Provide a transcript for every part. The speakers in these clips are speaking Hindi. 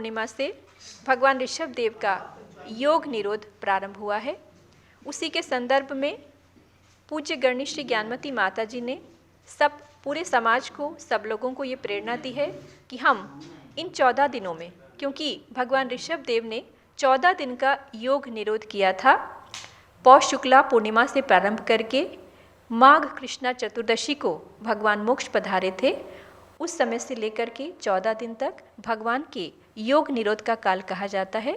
पूर्णिमा से भगवान ऋषभ देव का योग निरोध प्रारंभ हुआ है। उसी के संदर्भ में पूज्य गणनी श्री ज्ञानमती माता जी ने पूरे समाज को, सब लोगों को ये प्रेरणा दी है कि हम इन 14 दिनों में, क्योंकि भगवान ऋषभ देव ने 14 दिन का योग निरोध किया था, पौष शुक्ला पूर्णिमा से प्रारंभ करके माघ कृष्णा चतुर्दशी को भगवान मोक्ष पधारे थे। उस समय से लेकर के 14 दिन तक भगवान के योग निरोध का काल कहा जाता है।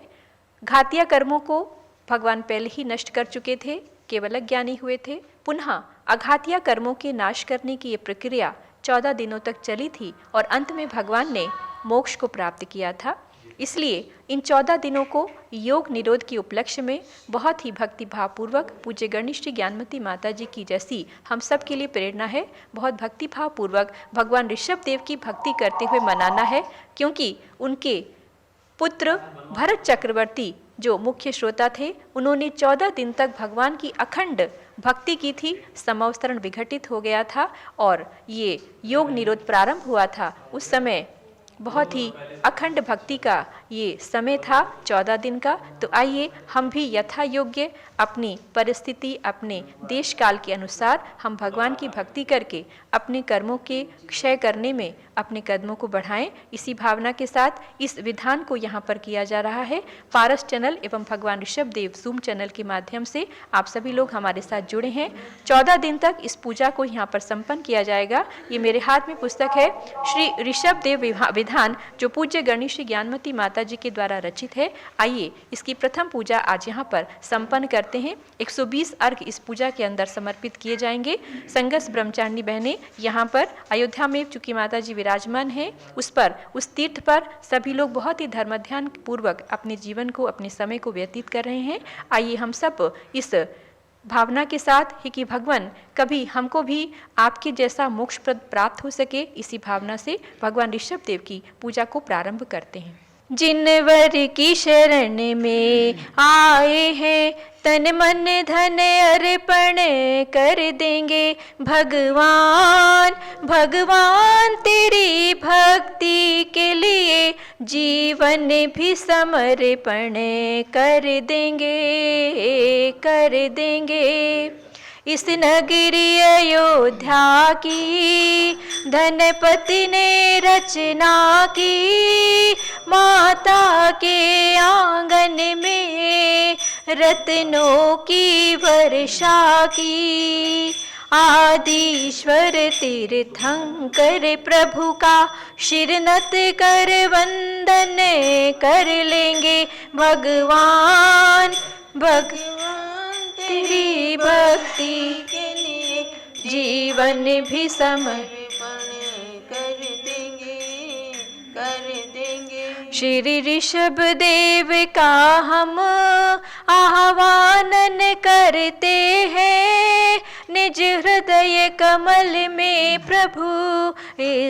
घातिया कर्मों को भगवान पहले ही नष्ट कर चुके थे, केवल अज्ञानी हुए थे। पुनः अघातिया कर्मों के नाश करने की ये प्रक्रिया 14 दिनों तक चली थी और अंत में भगवान ने मोक्ष को प्राप्त किया था। इसलिए इन 14 दिनों को योग निरोध के उपलक्ष्य में बहुत ही भक्ति भावपूर्वक पूज्य गणनी श्री ज्ञानमती माता जी की जैसी हम सब के लिए प्रेरणा है, बहुत भक्ति भावपूर्वक भगवान ऋषभ देव की भक्ति करते हुए मनाना है, क्योंकि उनके पुत्र भरत चक्रवर्ती जो मुख्य श्रोता थे, उन्होंने 14 दिन तक भगवान की अखंड भक्ति की थी। समवस्तरण विघटित हो गया था और ये योग निरोध प्रारंभ हुआ था। उस समय बहुत ही अखंड भक्ति का ये समय था, 14 दिन का। तो आइए हम भी यथा योग्य अपनी परिस्थिति, अपने देश काल के अनुसार हम भगवान की भक्ति करके अपने कर्मों के क्षय करने में अपने कदमों को बढ़ाएं। इसी भावना के साथ इस विधान को यहाँ पर किया जा रहा है। पारस चैनल एवं भगवान ऋषभ देव जूम चैनल के माध्यम से आप सभी लोग हमारे साथ जुड़े हैं। 14 दिन तक इस पूजा को यहाँ पर संपन्न किया जाएगा। ये मेरे हाथ में पुस्तक है श्री ऋषभ देव विधान, जो पूज्य गणनी श्री ज्ञानमती माता जी के द्वारा रचित है। आइए इसकी प्रथम पूजा आज यहाँ पर संपन्न करते हैं। 120 अर्घ इस पूजा के अंदर समर्पित किए जाएंगे। संगस ब्रह्मचारिणी बहनें यहाँ पर अयोध्या में चूंकि माता जी विराजमान है, उस तीर्थ पर सभी लोग बहुत ही धर्म ध्यान पूर्वक अपने जीवन को, अपने समय को व्यतीत कर रहे हैं। आइए हम सब इस भावना के साथ ही कि भगवान कभी हमको भी आपके जैसा मोक्ष प्राप्त हो सके, इसी भावना से भगवान ऋषभ देव की पूजा को प्रारंभ करते हैं। जिनवर की शरण में आए हैं, तन मन धन अर्पण कर देंगे। भगवान भगवान तेरी भक्ति के लिए जीवन भी समर्पण कर देंगे। इस नगरी अयोध्या की धनपति ने रचना की, माता के आंगन में रत्नों की वर्षा की। आदिश्वर तीर्थंकर प्रभु का शिरनत कर वंदन कर लेंगे। भगवान तेरी भक्ति के लिए जीवन भी समर्पण कर देंगे। श्री ऋषभ देव का हम आह्वान करते हैं, निज हृदय कमल में प्रभु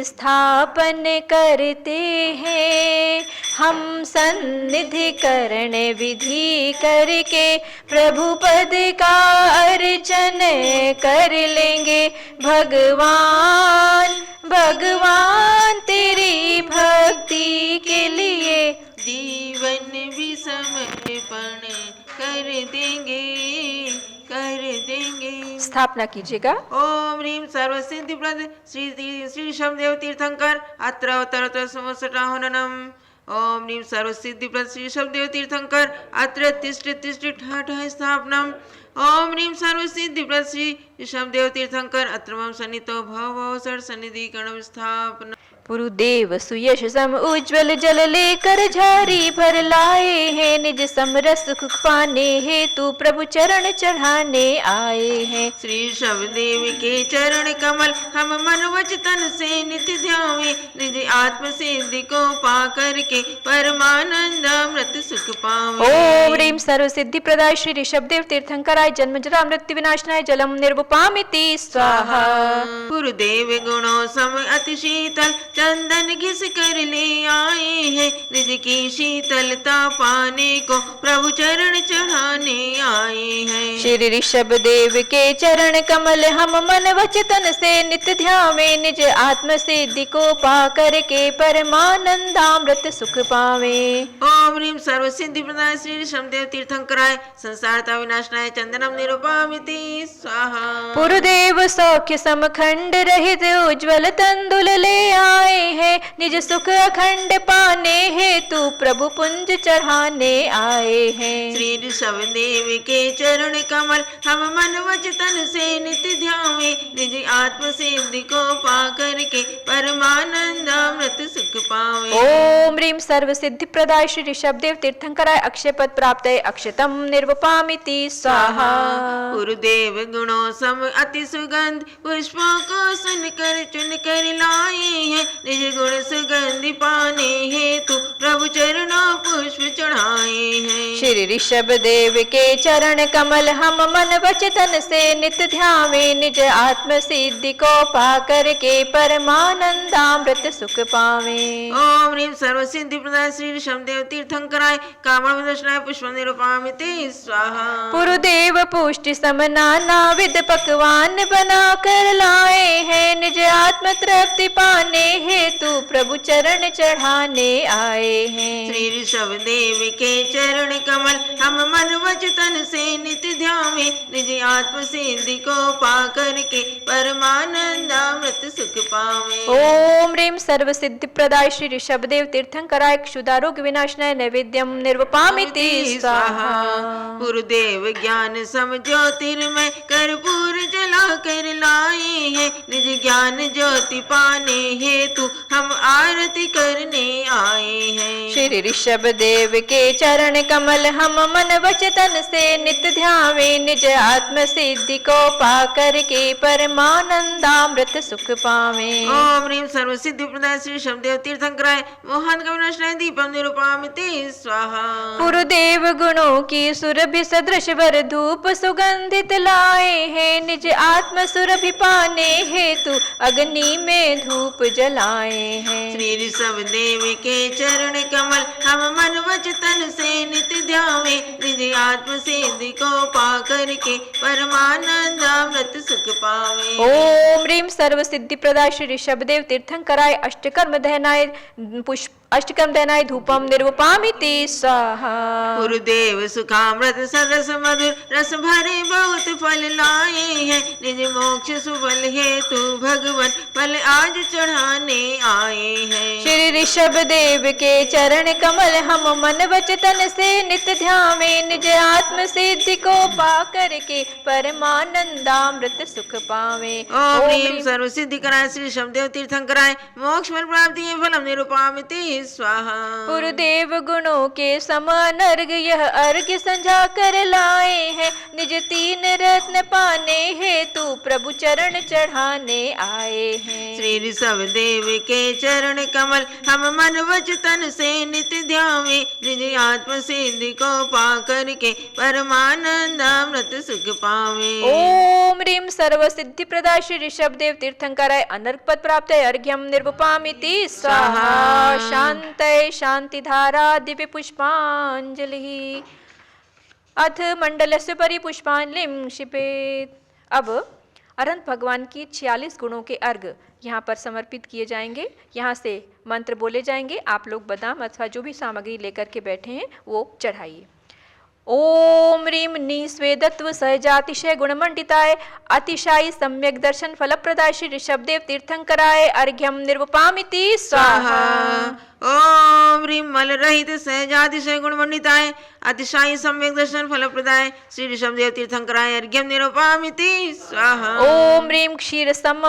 स्थापन करते हैं। हम सन्निधि करण विधि करके प्रभु पद का अर्चन कर लेंगे। भगवान तेरी भक्ति के लिए जीवन भी समर्पण कर देंगे। स्थापना कीजिएगा। ओम ह्रीं सर्वसिद्धि प्रद श्री ऋषभदेव तीर्थंकर अत्र अवतरत संवत्सराहननम। ओम ह्रीं सर्वसिद्धि प्रद श्री ऋषभदेव तीर्थंकर अत्र तिष्ठ ठाठ स्थापनम। ओम ह्रीं सर्वसिद्धि प्रद श्री ऋषभदेव तीर्थंकर अत्र मम सन्नितो भव सर सन्निधि गण स्थापना। पुरुदेव सुयश सम उज्ज्वल जल लेकर झारी भर लाए हैं, निज समरस सुख पाने हेतु प्रभु चरण चढ़ाने आए हैं। श्री ऋषभदेव के चरण कमल हम मन वच तन से नित्य ध्यावे, निज आत्म सिद्धि को पा करके परमानंद अमृत सुख पावे। ओम ह्रीं सर्व सिद्धि प्रदाय श्री ऋषभदेव तीर्थंकराय जन्म जरा मृत्यु विनाशनाय जलम निर्वपामिति स्वाहा। गुरुदेव गुणों सम अति शीतल चंदन घिस कर ले आए हैं, निज की शीतलता पाने को प्रभु चरण चढ़ाने आए हैं। श्री ऋषभ देव के चरण कमल हम मन वचन से नित्य ध्यावे, निज आत्म सिद्धि को पा करके परमानंदामृत सुख पावे। ओम ह्रीं सर्व सिद्धि प्रदाय श्री ऋषभदेव तीर्थंकराय संसारता विनाशनाय चंदनम निरूपामिति स्वाहा। पुरदेव सौख्य समखंड रहित उज्ज्वल तंदुल ले आए हैं, निज सुख अखंड पाने हेतु प्रभु पुंज चढ़ाने आए हैं। श्री ऋषभदेव के चरण कमल हम मन वचन से नित्य ध्यावे, निज आत्म सिद्धि को पा करके परमानंदामृत सुख पावे। ओम ह्रीं सर्व सिद्धि प्रदाय श्री ऋषभदेव तीर्थंकराय अक्षय पद प्राप्त अक्षतम निर्वपामिति स्वाहा। गुरुदेव गुणों सम अति सुगंध पुष्पों को सुनकर चुन कर लाए हैं, निज गुण सुगंधि पाने हेतु प्रभु चरणों पुष्प चढ़ाए हैं। श्री ऋषभ देव के चरण कमल हम मन वचन से नित्य ध्यावे, निज आत्म सिद्धि को पा करके परमानंदामृत सुख पावे। ओम ह्रीं सर्व सिद्धि प्रदाय श्री ऋषभदेव तीर्थंकराय कामण दर्शनाय पुष्प निरूपामिति स्वाहा। पुरुदेव पुष्टि समना नाविद पकवान बना कर लाए हैं, निज आत्म तृप्ति पाने हेतु प्रभु चरण चढ़ाने आए हैं। श्री ऋषभदेव के चरण कमल हम मन वचन से नित्य ध्यावे, निज आत्म सिद्धि को पा करके परमानंदामृत सुख पावे। ओम ह्रीं सर्व सिद्धि प्रदाय श्री ऋषभदेव तीर्थंकराय क्षुदारोग्य विनाशनाय नैवेद्यम निर्वपामिति स्वाहा। गुरुदेव ज्ञान सम ज्योतिर्मय कर्पूर जला कर लाए हैं, निज ज्ञान ज्योति पाने हेतु हम आरती करने आए हैं। श्री ऋषभ देव के चरण कमल हम मन वचन से नित्य ध्यावे, निज आत्म सिद्धि को पा करके परमानंदामृत सुख पावे। ओम ह्रीं सर्व सिद्धि प्रदाय श्री ऋषभदेव तीर्थंकराय मोहन कविनाशनाय दीपम निरूपामिति स्वाहा। पुरुदेव गुणों की सुरभि सदृश वर धूप सुगंधित लाए हैं, निज आत्म सुरभि पाने हेतु अग्नि में धूप जलाए हैं। श्री ऋषभदेव के चरण कमल हम मन वचन से नित्य ध्यावे, निज आत्म सिद्धि को पा करके परमानंदामृत सुख पावे। ओम ह्रीं सर्व सिद्धि प्रदाय श्री ऋषभदेव तीर्थंकराय अष्टकर्म दहनाय पुष्प अष्टकर्म दहनाय धूपम निर्वपामिति स्वाहा। गुरुदेव सुखामृत सरस मधुर रस भरे बहुत फल लाए हैं, निज मोक्ष सुफल हेतु भगवान फल आज चढ़ाने आए हैं। श्री ऋषभ देव के चरण कमल हम मन वचन से नित्य ध्यावे, निज आत्म सिद्धि को पा करके परमानंदामृत सुख पावे। ओम ह्रीं सर्व सिद्धि कराय श्री ऋषभदेव तीर्थंकराय मोक्ष फल प्राप्ति फलम निरूपामिति स्वाहा। गुरुदेव गुणों के समान अर्घ यह अर्घ्य संझा कर लाए हैं, निज तीन रत्न पाने हेतु प्रभु चरण चढ़ाने आए हैं। श्री ऋषभदेव के चरण कमल हम मन वचन से नित्य ध्यावे, निज आत्म सिद्धि को पा करके परमानंदामृत सुख पावे। ओम ह्रीं सर्व सिद्धि प्रदाय श्री ऋषभदेव तीर्थंकराय अनर्घ पद प्राप्त अर्घ्यम निर्वपामिति स्वाहा। शांतये शांतिधारा दिव्य पुष्पांजलि अथ मंडलस्य परि पुष्पांजलिं क्षिपेत्। अब अनंत भगवान की 46 गुणों के अर्घ यहाँ पर समर्पित किए जाएंगे। यहाँ से मंत्र बोले जाएंगे, आप लोग बादाम अथवा जो भी सामग्री लेकर के बैठे हैं वो चढ़ाइए। ओम ह्रीं निस्वेदत्व सहजातिशय गुणमंडिताय अतिशायी सम्यक दर्शन फलप्रदाय श्री ऋषभदेव तीर्थंकराय अर्घ्यम निर्वपामिति स्वाहा। ओम ह्रीं मल रहित सहजातिशय गुणमंडिताय अतिशायी सम्यक दर्शन फलप्रदाय श्री ऋषभदेव तीर्थंकराय अर्घ्यम निरूपामिति स्वाहा। ओम ह्रीं क्षीर सम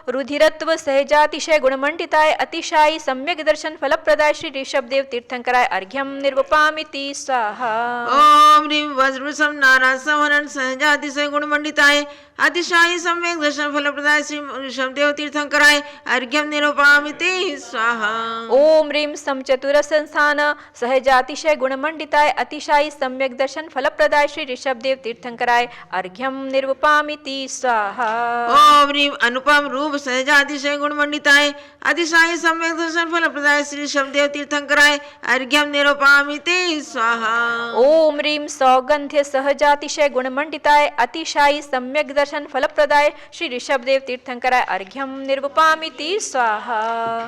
रुधिरत्व सहजातिशय गुणमंडिताय अतिशायी सम्यक दर्शन फलप्रदाय श्री ऋषभदेव तीर्थंकराय अर्घ्यम निर्वपामिति स्वाहा। ओम ह्रीं वज्रसम नाराज संवरण सहजातिशय गुणमंडिताय अतिशायी सम्यक दर्शन फलप्रदाय श्री ऋषभदेव तीर्थंकराय अर्घ्यम निरूपामिति स्वाहा। ओम ह्रीं ह्रीं समचतुर संस्थान सहजातिशय गुणमंडिताय अतिशायी सम्यक दर्शन फलप्रदाय श्री ऋषभदेव तीर्थंकराय अर्घ्यम निर्वपामिति स्वाहा। ओम ह्रीं अनुपम रूप सहजातिशय गुणमंडिताय अतिशायी सम्यक दर्शन फलप्रदाय श्री ऋषभदेव तीर्थंकराय अर्घ्यम निरूपयामि स्वाहा। ओम ह्रीं सौगंध्य सहजातिशय गुणमंडिताय अतिशायी सम्यक दर्शन फलप्रदाय श्री ऋषभदेव तीर्थंकराय अर्घ्यम निर्वपामिति स्वाहा।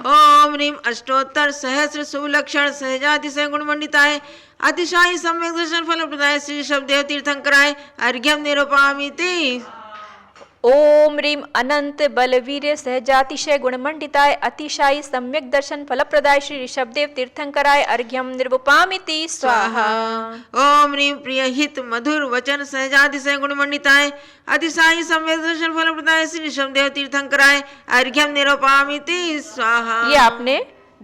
ओम ह्रीं अष्टोत्तर सहस्र सुलक्षण सहजातिशय गुणमंडिताय अतिशायी सम्यक दर्शन फलप्रदाय श्री ऋषभदेव तीर्थंकराय अर्घ्यम निरूपयामि। ओम ह्रीं अनंत बलवीर्य सहजातिशय गुणमंडिताय अतिशायी सम्यक दर्शन फलप्रदाय श्री ऋषभदेव तीर्थंकराय अर्घ्यम निर्वपामिति स्वाहा। ओम ह्रीं प्रियहित मधुर वचन सहजातिशय गुणमंडिताय अतिशायी सम्यक दर्शन फलप्रदाय श्री ऋषभदेव तीर्थंकराय अर्घ्यम निरूपयामि स्वाहा। ये आपने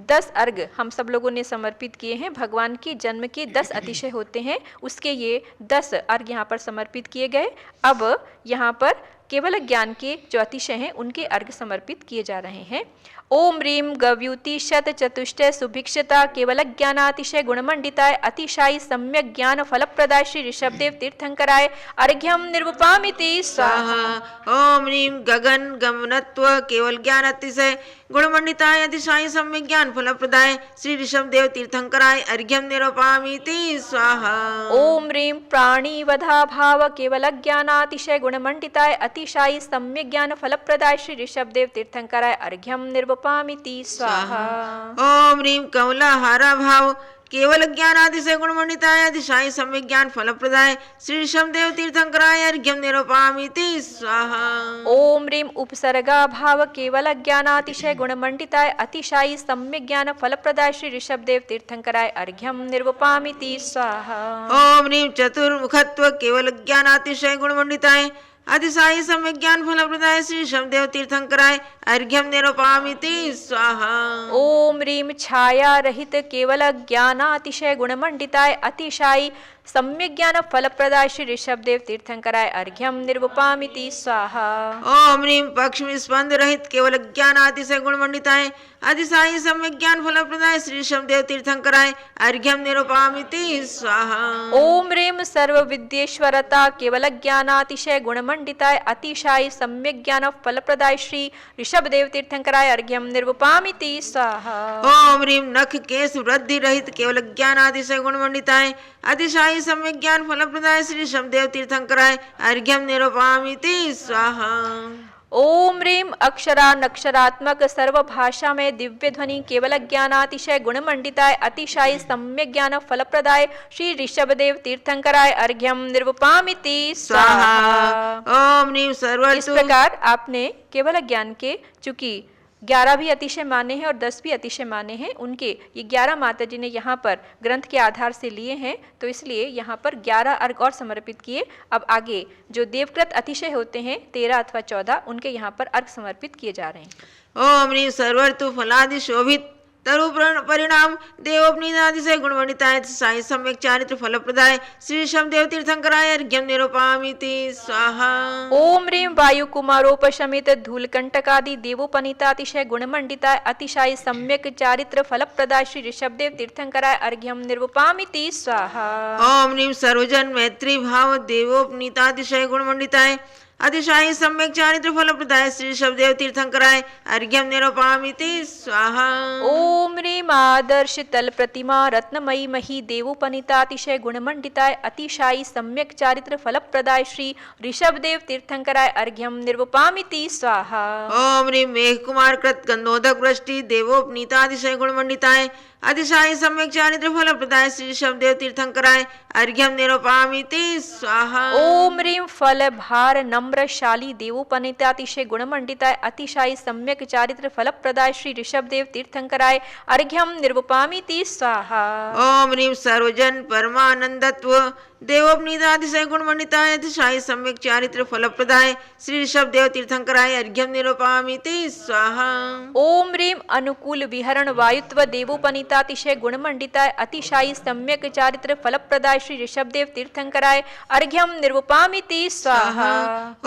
10 अर्घ हम सब लोगों ने समर्पित किए हैं। भगवान की जन्म के 10 अतिशय होते हैं, उसके ये 10 अर्घ यहाँ पर समर्पित किए गए। अब यहाँ पर केवल ज्ञान के जो अतिशय हैं उनके अर्घ समर्पित किए जा रहे हैं। ओम ह्रीं गव्युति शत चतुष्टय सुभिक्षता केवल ज्ञानातिशय गुणमंडिताय अतिशायी सम्यक ज्ञान फलप्रदाय श्री ऋषभदेव तीर्थंकराय अर्घ्यम निर्वपामिति स्वाहा। ओम ह्रीं गगन गमनत्व केवल ज्ञान अतिशय गुणमंडिताय अतिशायी सम्यक ज्ञान फलप्रदाय श्री ऋषभदेव तीर्थंकराय अर्घ्यम निरूपयामि स्वाहा। ओम ह्रीं प्राणीवधा भाव केवल ज्ञानातिशय गुणमंडिताय अतिशायी सम्यक ज्ञान फलप्रदाय श्री ऋषभदेव तीर्थंकराय अर्घ्यम निर्वपामिति स्वाहा। ओम ह्रीं कमलाहारा भाव केवल ज्ञानातिशय गुणमंडिताय अतिशायी सम्यक ज्ञान फलप्रदाय श्री ऋषभदेव तीर्थंकराय अर्घ्यम निरूपयामि स्वाहा। ओम ह्रीं उपसर्गा भाव केवल ज्ञानातिशय गुणमंडिताय अतिशायी सम्यक ज्ञान फलप्रदाय श्री ऋषभदेव तीर्थंकराय अर्घ्यम निर्वपामिति स्वाहा। ओम ह्रीं चतुर्मुखत्व केवल ज्ञानातिशय गुणमंडिताय अतिशायी सम्यक ज्ञान फलप्रदाय श्री ऋषभदेव तीर्थंकराय अर्घ्यम निरूपयामि स्वाहा। ओम ह्रीं छाया रहित केवल ज्ञानातिशय गुणमंडिताय अतिशायी सम्यक ज्ञान फलप्रदाय श्री ऋषभदेव तीर्थंकराय अर्घ्यम निर्वपामिति स्वाहा। ओम ह्रीं पक्ष्मी स्पंद रहित केवल ज्ञानातिशय गुणमंडिताय अतिशायी सम्यक ज्ञान फलप्रदाय श्री ऋषभदेव तीर्थंकराय अर्घ्यम निरूपयामि स्वाहा। ओम ह्रीं सर्व विद्येश्वरता केवल ज्ञानातिशय गुणमंडिताय अतिशायी सम्यक ज्ञान फलप्रदाय श्री ऋषभदेव तीर्थंकराय अर्घ्यम निर्वपामिति स्वाहा। ओम ह्रीं नख केश वृद्धि रहित केवल ज्ञानातिशय गुणमंडिताय अतिशायी सम्यक ज्ञान फलप्रदाय श्री ऋषभदेव तीर्थंकराय अर्घ्यम निरूपयामि स्वाहा। ओम ह्रीं अक्षरानक्षरात्मक सर्व भाषा में दिव्य ध्वनि केवल ज्ञानातिशय गुणमंडिताय अतिशायी सम्यक ज्ञान फलप्रदाय श्री ऋषभदेव तीर्थंकराय अर्घ्यम निर्वपामिति स्वाहा। ओम ह्रीं सर्व इस प्रकार आपने केवल ज्ञान के, चूंकि 11 भी अतिशय माने हैं और 10 भी अतिशय माने हैं, उनके ये 11 माता जी ने यहाँ पर ग्रंथ के आधार से लिए हैं, तो इसलिए यहाँ पर 11 अर्घ और समर्पित किए। अब आगे जो देवकृत अतिशय होते हैं 13 अथवा 14, उनके यहाँ पर अर्घ समर्पित किए जा रहे हैं। ओम ह्रीं सर्वर्तु फलादि शोभित तरु परिणाम देवोपनीतातिशय गुणमंडिताय अतिशायी सम्यक चारित्र फलप्रदाय श्री ऋषभदेव तीर्थंकराय अर्घ्यम निरूपयामि स्वाहा। ओम ह्रीं वायु कुमारोपशमित धूलकंटकादि देवोपनीतातिशय गुणमंडिताय अतिशायी सम्यक चारित्र फलप्रदाय श्री ऋषभदेव तीर्थंकराय अर्घ्यम निर्वपामिति स्वाहा। ओम ह्रीं सर्वजन मैत्री भाव देवोपनीतातिशय गुणमंडिताय अतिशायी सम्यक चारित्र फलप्रदाय श्री ऋषभदेव तीर्थंकराय अर्घ्यम निरूपयामि स्वाहा। ओम ह्रीं आदर्श तल प्रतिमा रत्नमयी मही देवोपनीतातिशय गुणमंडिताय अतिशायी सम्यक चारित्र फलप्रदाय श्री ऋषभदेव तीर्थंकराय अर्घ्यम निर्वपामिति स्वाहा। ओम ह्रीं मेघ कुमार कृत गंधोदक वृष्टि देवोपनीतातिशय गुणमंडिताय अतिशायी सम्यक चारित्र फलप्रदाय श्री ऋषभदेव तीर्थंकराय अर्घ्यम निरूपयामि स्वाहा। ओम ह्रीं फल भार नम्रशाली देवोपनीतातिशय गुणमंडिताय अतिशायी सम्यक चारित्र फलप्रदाय श्री ऋषभदेव तीर्थंकराय अर्घ्यम निर्वपामिति स्वाहा। ओम ह्रीं सर्वजन परमानंदत्व देवोपनीतातिशय गुणमंडिताय अतिशायी सम्यक चारित्र फलप्रदाय श्री ऋषभदेव तीर्थंकराय अर्घ्यम निरूपयामि स्वाहा। ओम ह्रीं अनुकूल विहरण वायुत्व देवोपनीतातिशय गुणमंडिताय अतिशायी सम्यक चारित्र फलप्रदाय श्री ऋषभदेव तीर्थंकराय अर्घ्यम निर्वपामिति स्वाहा।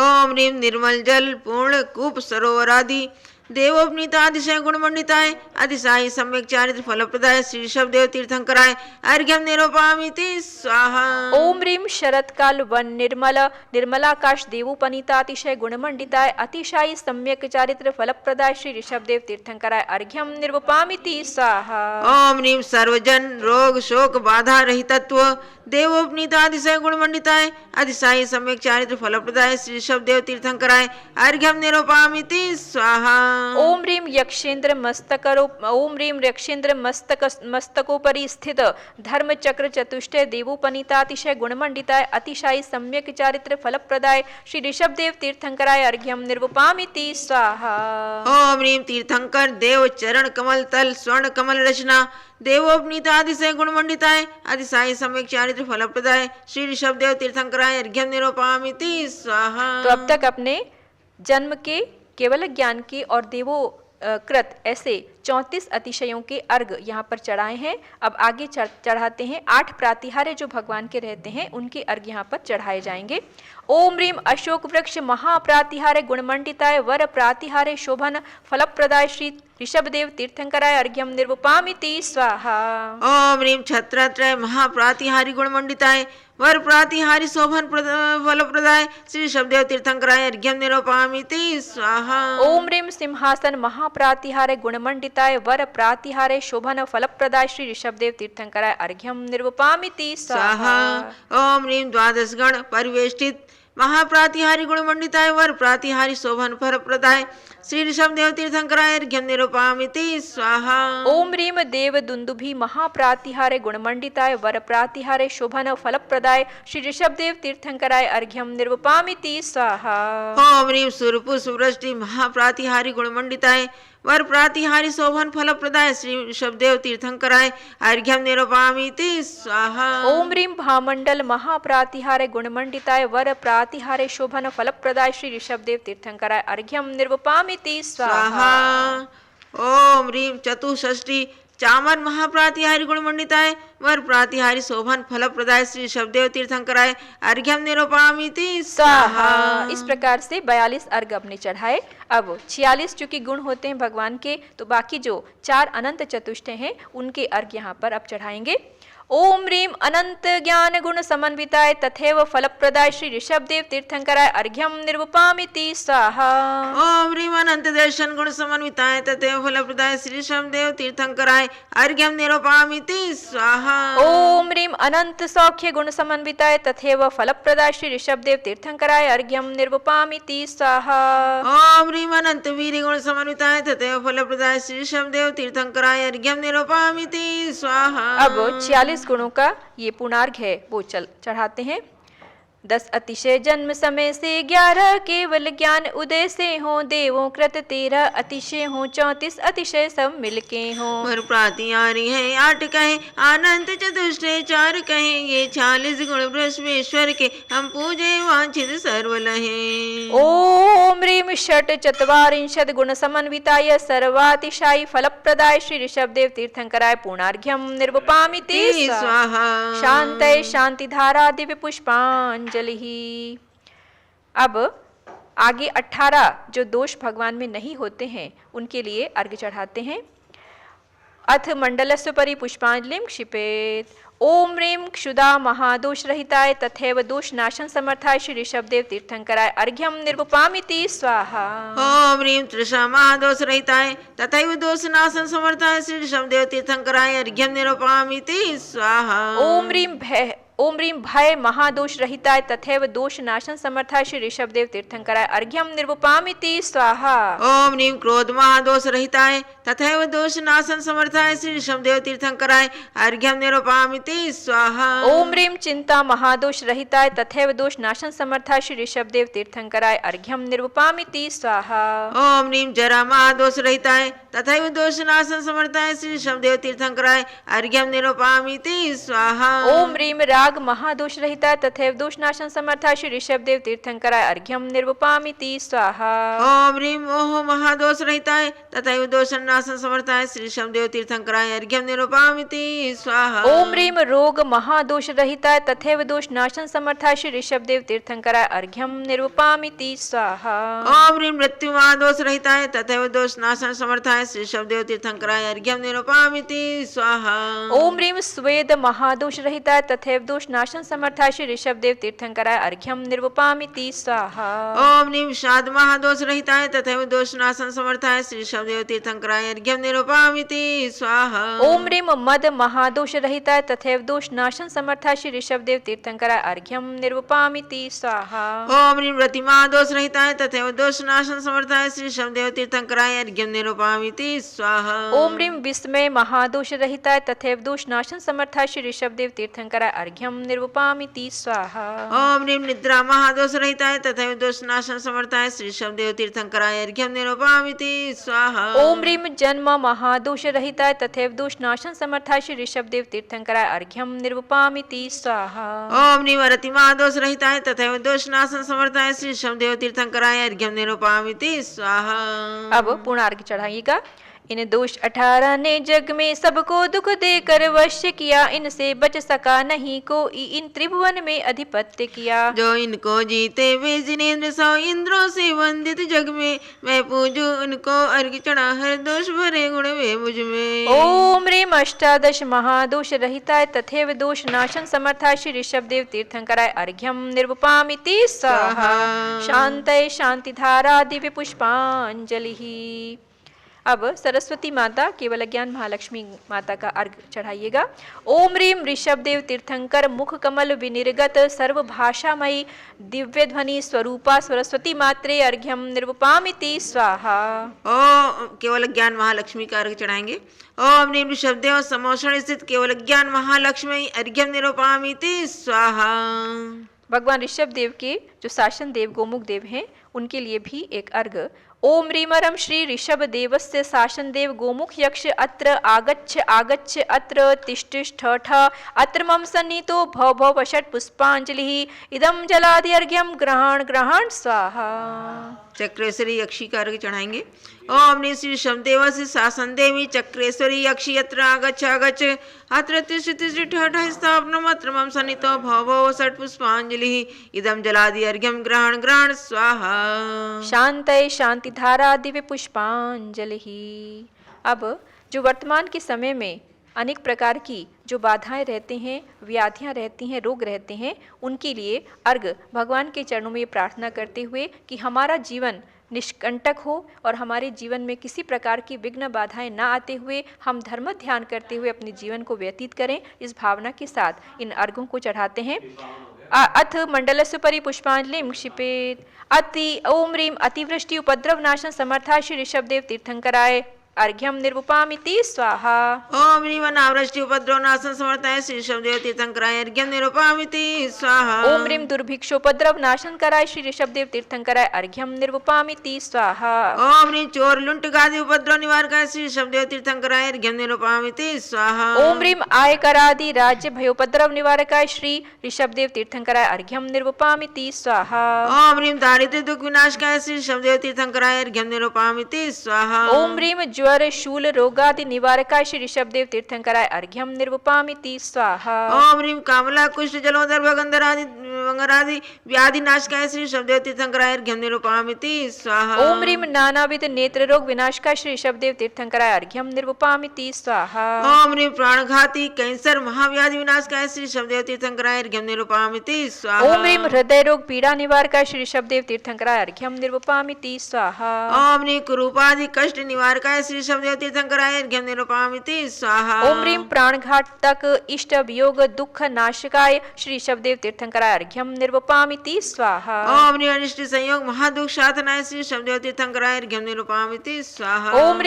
ओम ह्रीं निर्मल जल पूर्ण कूप सरोवरादि देवोपनीतातिशय गुणमंडिताय अतिशायी सम्यक चारित्र फलप्रदाय श्री ऋषभदेव तीर्थंकराय अर्घ्यम निरूपयामि स्वाहा। ओम ह्रीं शरत्काल वन निर्मल निर्मलाकाश देवोपनीता अतिशय गुणमंडिताय अतिशायी सम्यक चारित्र फलप्रदाय श्री ऋषभदेव तीर्थंकराय अर्घ्यम निर्वपामिति स्वाहा। ओम ह्रीं सर्वजन रोग शोक बाधा रहितत्व देवोपनीतातिशय गुणमंडिताय अतिशायी सम्यक चारित्र फलप्रदाय श्री ऋषभदेव तीर्थंकराय अर्घ्यम निरूपयामि स्वाहा। ओम ह्रीं यक्षेंद्र मस्तकोपरि स्थित धर्म चक्र चतुष्टय देवोपनीतातिशय गुणमंडिताय अतिशायी सम्यक चारित्र फलप्रदाय श्री ऋषभदेव तीर्थंकराय अर्घ्यम निर्वपामिति स्वाहा। ओम ह्रीं तीर्थंकर देव चरण कमल तल स्वर्ण कमल रचना देवोपनीतातिशय गुणमंडिताय अतिशायी सम्यक चारित्र फलप्रदाय श्री ऋषभदेव तीर्थंकराय अर्घ्यम निरूपयामि स्वाहा। तो अब तक अपने जन्म के केवल ज्ञान के और देवो कृत ऐसे 34 अतिशयों के अर्घ यहाँ पर चढ़ाए हैं। अब आगे चढ़ाते हैं 8 प्रातिहार्य जो भगवान के रहते हैं उनके अर्घ यहाँ पर चढ़ाए जाएंगे। ओम ह्रीं अशोक वृक्ष महाप्रातिहार्य गुणमंडिताय वर प्रातिहार्य शोभन फलप्रदाय श्री ऋषभदेव तीर्थंकराय अर्घ्यम निर्वपामिति स्वाहा। ओम ह्रीं छत्रत्रय महाप्रातिहारी गुणमंडिताय वर प्रातिहारी शोभन फलप्रदाय श्री ऋषभदेव तीर्थंकराय अर्घ्यम निरूपयामि स्वाहा। ओम ह्रीं सिंहासन महाप्रातिहार्य गुणमंडिताय वर प्रातिहार्य शोभन फलप्रदाय श्री ऋषभदेव तीर्थंकराय अर्घ्यम निर्वपामिति स्वाहा। ओम ह्रीं द्वादश गण परिवेष्टित महाप्रातिहारी गुणमंडिताय वर प्रातिहारी शोभन फलप्रदाय श्री ऋषभदेव तीर्थंकराय अर्घ्यम निरूपयामि स्वाहा। ओम ह्रीं देव दुंदुभि महाप्रातिहार्य गुणमंडिताय वर प्रातिहार्य शोभन फलप्रदाय श्री ऋषभदेव तीर्थंकराय अर्घ्यम निर्वपामिति स्वाहा। ओम ह्रीं सुरपुष्प वृष्टि महाप्रातिहारी गुणमंडिताय वर प्रातिहारी शोभन फलप्रदाय श्री ऋषभदेव तीर्थंकराय अर्घ्यम निरूपयामि स्वाहा। ओम ह्रीं भामंडल महाप्रातिहार्य गुणमंडिताय वर प्रातिहार्य शोभन फलप्रदाय श्री ऋषभदेव तीर्थंकराय अर्घ्यम निर्वपामिति स्वाहा। ओम ह्रीं चतुष्षष्टि चामर महाप्रातिहारी गुणमंडिताय वर प्रातिहारी शोभन फलप्रदाय श्री ऋषभदेव तीर्थंकराय अर्घ्यम निरूपयामि स्वाहा। इस प्रकार से 42 अर्घ अपने चढ़ाए। अब 46 चूंकि गुण होते हैं भगवान के, तो बाकी जो 4 अनंत चतुष्टय हैं उनके अर्घ यहाँ पर अब चढ़ाएंगे। ओम ह्रीं अनंत ज्ञान गुण समन्विताय तथैव फलप्रदाय श्री ऋषभदेव तीर्थंकराय अर्घ्यम निर्वपामिति स्वाहा। ओम ह्रीं अनंत दर्शन गुण समन्विताय तथैव फलप्रदाय श्री ऋषभदेव तीर्थंकराय अर्घ्यम निरूपयामि स्वाहा। ओम ह्रीं अनंत सौख्य गुण समन्विताय तथैव फलप्रदाय श्री ऋषभदेव तीर्थंकराय अर्घ्यम निर्वपामिति स्वाहा। ओम ह्रीं अनंत वीर्य गुण समन्विताय तथैव फलप्रदाय श्री ऋषभदेव तीर्थंकराय अर्घ्यम निरूपयामि स्वाहा। अब 46 गुणों का ये पूर्णार्घ है वो चढ़ाते हैं। 10 अतिशय जन्म समय से 11 केवल ज्ञान उदय से हो देवों कृत 13 अतिशय हो 34 अतिशय सब मिलके हो। वर प्रातिहारी है 8 कहे अनंत चतुष्टय 4 कहे ये 40 गुण ब्रह्मेश्वर के हम पूजे वांछित सर्व लहे। ओम ह्रीं षट चत्वारिंशत् गुण समन्विताय सर्वातिशायी फलप्रदाय श्री ऋषभदेव तीर्थंकराय पूर्णार्घ्यम निर्वपामिति स्वाहा। शांतये शांतिधारा दिव्य पुष्पांजलि। अब आगे 18 जो दोष भगवान में नहीं होते हैं उनके लिए अर्घ्य चढ़ाते हैं। अथ मंडलस्य परि पुष्पांजलिं क्षिपेत। ओम ह्रीं क्षुधा महादोष रहिताय तथैव दोष नाशन समर्थाय श्री ऋषभदेव तीर्थंकराय अर्घ्यम निर्वपामिति स्वाहा। ओम ह्रीं तृषा महादोष रहिताय तथैव दोष नाशन समर्थाय श्री ऋषभदेव तीर्थंकराय अर्घ्यम निरूपयामि स्वाहा। ओम ह्रीं भय महादोष रहिताय तथैव दोष नाशन समर्थाय श्री ऋषभदेव तीर्थंकराय अर्घ्यम निर्वपामिति स्वाहा। ओम ह्रीं क्रोध महादोष रहिताय तथैव दोष नाशन समर्थाय श्री ऋषभदेव तीर्थंकराय अर्घ्यम निरूपयामि स्वाहा। ओम ह्रीं चिंता महादोष रहिताय तथैव दोष नाशन समर्थाय श्री ऋषभदेव तीर्थंकराय अर्घ्यम निर्वपामिति स्वाहा। ओम ह्रीं जरा महादोष रहिताय तथैव दोष नाशन समर्थाय श्री ऋषभदेव तीर्थंकराय अर्घ्यम निरूपयामि स्वाहा। ओम ह्रीं राग महादोष रहिता तथैव दोषनाशन समर्था श्री ऋषभदेव तीर्थंकराय अर्घ्यम निर्वपामिति स्वाहा। ओम ह्रीं ओह महादोष रहिताय तथैव दोषनाशन समर्थाय श्री ऋषभदेव तीर्थंकराय अर्घ्यम निरूपामिति स्वाहा। ओम ह्रीं रोग महादोष रहिता तथैव दोषनाशन समर्था श्री ऋषभदेव तीर्थंकराय अर्घ्यम निर्वपामिति स्वाहा। ओम ह्रीं मृत्यु महादोष रहिताय तथैव दोषनाशन समर्थाय श्री ऋषभदेव तीर्थंकराय अर्घ्यम निरूपामिति स्वाहा। ओम ह्रीं स्वेद महादोष रहिता तथैव दोषनाशन समर्था श्री ऋषभदेव तीर्थंकराय अर्घ्यम निर्वपामिति स्वाहा। ओम ह्रीं शाद महादोष रहिताय तथैव दोषनाशन समर्थाय श्री ऋषभदेव तीर्थंकराय अर्घ्यम निरूपामिति स्वाहा। ओम ह्रीं मद महादोष रहिता तथैव दोषनाशन समर्था श्री ऋषभदेव तीर्थंकराय अर्घ्यम निर्वपामिति स्वाहा। ओम ह्रीं रति महादोष रहिताय तथैव दोषनाशन समर्थाय श्री ऋषभदेव तीर्थंकराय अर्घ्यम निरूपामिति स्वाहा। ओम ह्रीं विस्मय महादोष रहिता तथैव दोषनाशन समर्था श्री ऋषभदेव तीर्थंकराय अर्घ्यम निर्वपामिति स्वाहा। ओम ह्रीं निद्रा महादोष रहिताय तथैव दोषनाशन समर्थाय श्री ऋषभदेव तीर्थंकराय अर्घ्यम निरूपामिति स्वाहा। ओम ह्रीं जन्म महादोष रहिता तथैव दोषनाशन समर्था श्री ऋषभदेव तीर्थंकराय अर्घ्यम निर्वपामिति स्वाहा। ओम ह्रीं रति महादोष रहिताय तथैव दोषनाशन समर्थाय श्री ऋषभदेव तीर्थंकराय अर्घ्यम निरूपामिति स्वाहा। अब पूर्ण अर्घ्य चढ़ाइएगा। इन दोष 18 ने जग में सबको दुख देकर वश्य किया, इनसे बच सका नहीं कोई, इन त्रिभुवन में अधिपत्य किया। जो इनको जीते वे जिनेंद्र सौ इंद्रों से वंदित जग में, मैं पूजू उनको अर्घ्य चढ़ा हर दोष भरे गुण वे मुझ में। ओम ह्रीं अष्टादश महादोष रहिताय तथैव दोष नाशन समर्थाय श्री ऋषभदेव तीर्थंकराय अर्घ्यम निर्वपामिति स्वाहा। शांतये शांतिधारा दिव्य पुष्पांजलि। अब सरस्वती माता केवल ज्ञान महालक्ष्मी माता का अर्घ चढ़ाइएगा। ओम ह्रीं ऋषभदेव तीर्थंकर मुख कमल विनिर्गत सर्वभाषामयी दिव्य ध्वनि स्वरूपा सरस्वती मात्रे अर्घ्यम निर्वपामिति स्वाहा। ओ केवल ज्ञान महालक्ष्मी का अर्घ्य चढ़ाएंगे। ओम ह्रीं ऋषभदेव समोषण स्थित केवल ज्ञान महालक्ष्मी अर्घ्यम निरूपामिति स्वाहा। भगवान ऋषभदेव के जो शासन देव गोमुख देव हैं उनके लिए भी एक अर्घ। ओम ह्रीमरम श्री ऋषभदेवस्य शासन देव गोमुख यक्ष अत्र आगच्छ आगच्छ अत्र तिष्ठ अत्र मम सन्निहितो भव भव पश्यत् पुष्पांजलि इदम जलादि अर्घ्यम ग्रहण ग्रहण स्वाहा। चक्रेश्वरी यक्षी का अर्घ्य चढ़ाएंगे। ओम ह्रीं श्री ऋषभदेवस्य शासन देवी चक्रेश्वरी यक्षी अत्र आगच्छ आगच्छ अत्र तिष्ठ स्थापनम् अत्र मम सन्निहितो भव भव षट् पुष्पांजलि इदम जलादि अर्घ्यम ग्रहण ग्रहण स्वाहा। शांतये शांतिधारा दिव्य पुष्पांजलि। अब जो वर्तमान के समय में अनेक प्रकार की जो बाधाएं रहती हैं, व्याधियां रहती हैं, रोग रहते हैं, उनके लिए अर्घ भगवान के चरणों में प्रार्थना करते हुए कि हमारा जीवन निष्कंटक हो और हमारे जीवन में किसी प्रकार की विघ्न बाधाएं ना आते हुए हम धर्म ध्यान करते हुए अपने जीवन को व्यतीत करें। इस भावना के साथ इन अर्घों को चढ़ाते हैं। अथ मंडलस्य उपरि पुष्पांजलिं क्षिपेत्। ओम ह्रीं अतिवृष्टि उपद्रव नाशन समर्था श्री ऋषभदेव तीर्थंकराय अर्घ्यम निर्वपामिति स्वाहा। ओम ह्रीं अनावृष्टि उपद्रव नाशन समर्थाय श्री ऋषभदेव तीर्थंकराय अर्घ्यम निरूपामिति स्वाहा। ओम ह्रीं दुर्भिक्षोपद्रव नाशन कराय श्री ऋषभदेव तीर्थंकराय अर्घ्यम निर्वपामिति स्वाहा। ओम ह्रीं चोर लुंट गादि उपद्रव निवारकाय श्री ऋषभदेव तीर्थंकराय अर्घ्यम निरूपामिति स्वाहा। ओम ह्रीं आयकरादि राज्य भयोपद्रव निवारकाय श्री ऋषभदेव तीर्थंकराय अर्घ्यम निर्वपामिति स्वाहा। ओम ह्रीं दारिद्र्य दुख विनाशकाय श्री ऋषभदेव तीर्थंकराय अर्घ्यम निरूपामिति स्वाहा। ओम ह्रीं ज्वर शूल रोगादि निवारकाय श्री ऋषभदेव तीर्थंकराय अर्घ्यम निर्वपामिति स्वाहा। ओम ह्रीं कामला कुष्ठ जलोदर भगंधरादि व्याधि नाशकाय श्री ऋषभदेव तीर्थंकराय अर्घ्यम निरूपामिति स्वाहा। ओम ह्रीं नानाविध नेत्र रोग विनाशकाय श्री ऋषभदेव तीर्थंकराय अर्घ्यम निर्वपामिति स्वाहा। ओम ह्रीं प्राणघाती कैंसर महाव्याधि विनाशकाय श्री ऋषभदेव तीर्थंकराय अर्घ्यम निरूपामिति स्वाहा। ओम ह्रीं हृदय रोग पीड़ा निवारकाय श्री ऋषभदेव तीर्थंकराय अर्घ्यम निर्वपामिति स्वाहा। ओम ह्रीं कुरूपादि कष्ट निवारकाय श्री ऋषभदेव तीर्थंकराय अर्घ्यम निरूपामिति स्वाहा। ओम ह्रीं प्राणघातक इष्ट वियोग दुख नाशकाय श्री ऋषभदेव तीर्थंकराय अर्घ्यम निर्वपामिति स्वाहा। ओम ह्रीं अनिष्ट संयोग महादुख शातनाय श्री ऋषभदेव तीर्थंकराय अर्घ्यम निरूपामिति स्वाहा। ओम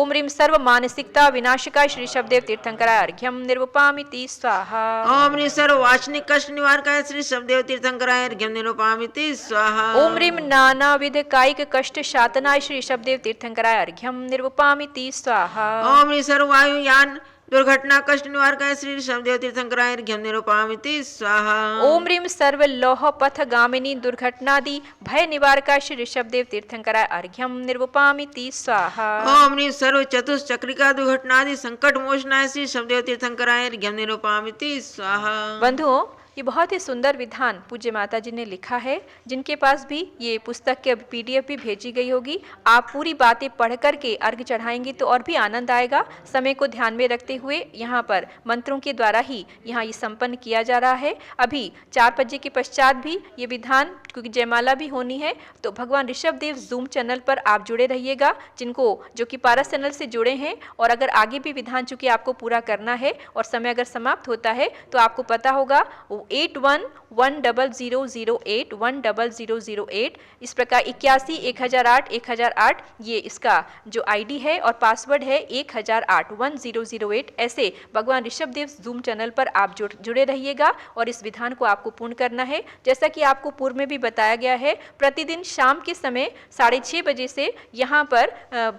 ह्रीं सर्व मानसिकता विनाशकाय श्री ऋषभदेव तीर्थंकराय अर्घ्यम निर्वपामिति स्वाहा। ओम ह्रीं सर्व वाचनिक कष्ट निवारकाय श्री ऋषभदेव तीर्थंकराय अर्घ्यम निरूपामिति स्वाहा। ओम ह्रीं नानाविध कायिक कष्ट शातनाय श्री ऋषभदेव तीर्थंकराय अर्घ्यम निर्वपामिति स्वाहा। ओम ह्रीं सर्व वायुयान दुर्घटना कष्ट निवारकाय श्री ऋषभदेव तीर्थंकराय अर्घ्यम निरूपयामि स्वाहा। ओम ह्रीं सर्व लौह पथ गामिनी दुर्घटनादि भय निवारकाय श्री ऋषभदेव तीर्थंकराय अर्घ्यम निरूपयामि स्वाहा। ओम ह्रीं सर्व चतुष्चक्रिका दुर्घटनादि संकट मोचनाय श्री ऋषभदेव तीर्थंकराय अर्घ्यम निरूपयामि स्वाहा। बंधुओं, ये बहुत ही सुंदर विधान पूज्य माता जी ने लिखा है, जिनके पास भी ये पुस्तक के PDF भी भेजी गई होगी। आप पूरी बातें पढ़ करके अर्घ चढ़ाएंगे तो और भी आनंद आएगा। समय को ध्यान में रखते हुए यहाँ पर मंत्रों के द्वारा ही यहाँ ये संपन्न किया जा रहा है। अभी 4 बजे के पश्चात भी ये विधान, क्योंकि जयमाला भी होनी है, तो भगवान ऋषभदेव जूम चैनल पर आप जुड़े रहिएगा, जिनको जो कि पारस चैनल से जुड़े हैं। और अगर आगे भी विधान चूंकि आपको पूरा करना है और समय अगर समाप्त होता है तो आपको पता होगा 811008 10008 इस प्रकार 81 1008 1008 ये इसका जो ID है और पासवर्ड है 1008 1008। ऐसे भगवान ऋषभदेव जूम चैनल पर आप जुड़े रहिएगा और इस विधान को आपको पूर्ण करना है। जैसा कि आपको पूर्व में भी बताया गया है, प्रतिदिन शाम के समय 6:30 बजे से यहाँ पर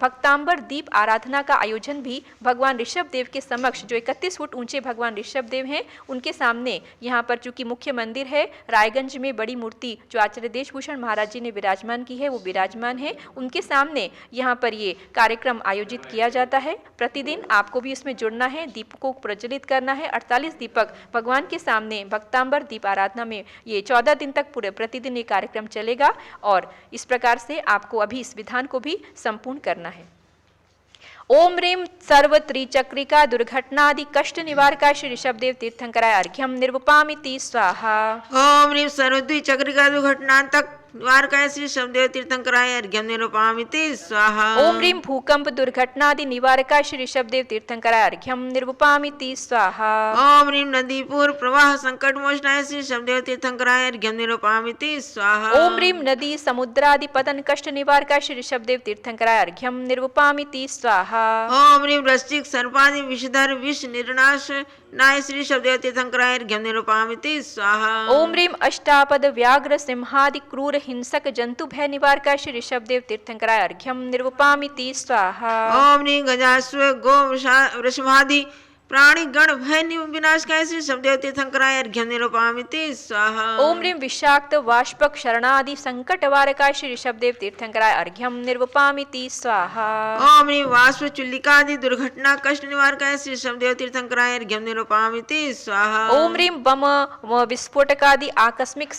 भक्तांबर दीप आराधना का आयोजन भी भगवान ऋषभदेव के समक्ष, जो 31 फुट ऊंचे भगवान ऋषभदेव हैं, उनके सामने यहाँ पर चूंकि मुख्य मंदिर है, रायगंज में बड़ी मूर्ति जो आचार्य देशभूषण महाराज जी ने विराजमान की है वो विराजमान है, उनके सामने यहाँ पर ये कार्यक्रम आयोजित किया जाता है। प्रतिदिन आपको भी इसमें जुड़ना है, दीपकों को प्रज्वलित करना है। 48 दीपक भगवान के सामने भक्तांबर दीप आराधना में ये 14 दिन तक पूरे प्रतिदिन ये कार्यक्रम चलेगा और इस प्रकार से आपको अभी इस विधान को भी संपूर्ण करना है। ओम ह्रीं सर्व त्रिचक्रिका दुर्घटनादि कष्ट निवारकाय श्री ऋषभदेव तीर्थंकराय अर्घ्यम निरूपयामि स्वाहा। ओम ह्रीं सर्व द्विचक्रिका दुर्घटना तक निवारकाय श्री ऋषभदेव तीर्थंकराय अर्घ्यम निरूपयामि स्वाहा। ओम ह्रीं भूकंप दुर्घटनादि निवारकाय श्री ऋषभदेव तीर्थंकराय अर्घ्यम निरूपयामि स्वाहा। ओम ह्रीं नदीपुर प्रवाह संकट मोचनाय श्री ऋषभदेव तीर्थंकराय अर्घ्यम निरूपयामि स्वाहा। ओम ह्रीं नदी समुद्रादि पतन कष्ट निवारकाय श्री ऋषभदेव तीर्थंकराय अर्घ्यम निरूपयामि स्वाहा। ओम ह्रीं वृश्चिक सर्पादि विषधर विष निर्नाश नाय श्री ऋषभदेव तीर्थंकराय अर्घ्यम निरूपयामि स्वाहा। ओम ह्रीं अष्टापद व्याघ्र सिंहादि क्रूर हिंसक जंतु भय निवारकाय श्री ऋषभदेव तीर्थंकराय अर्घ्यम निरूपयामि स्वाहा। ओम ह्रीं गजास्व गो वृषभादि प्राणी गण भय विनाशकाय श्री ऋषभदेव तीर्थंकराय अर्घ्यम निरूपयामि स्वाहा। ओम ह्रीं विषाक्त वाष्पक शरणादि संकट वारकाय श्री ऋषभदेव तीर्थंकराय अर्घ्यम निरूपयामि स्वाहा। ओम ह्रीं वाष्प चुल्लिकादि दुर्घटना कष्ट निवारकाय श्री ऋषभदेव तीर्थंकराय अर्घ्यम निरूपयामि स्वाहा। ओम ह्रीं बम विस्फोटकादि आकस्मिक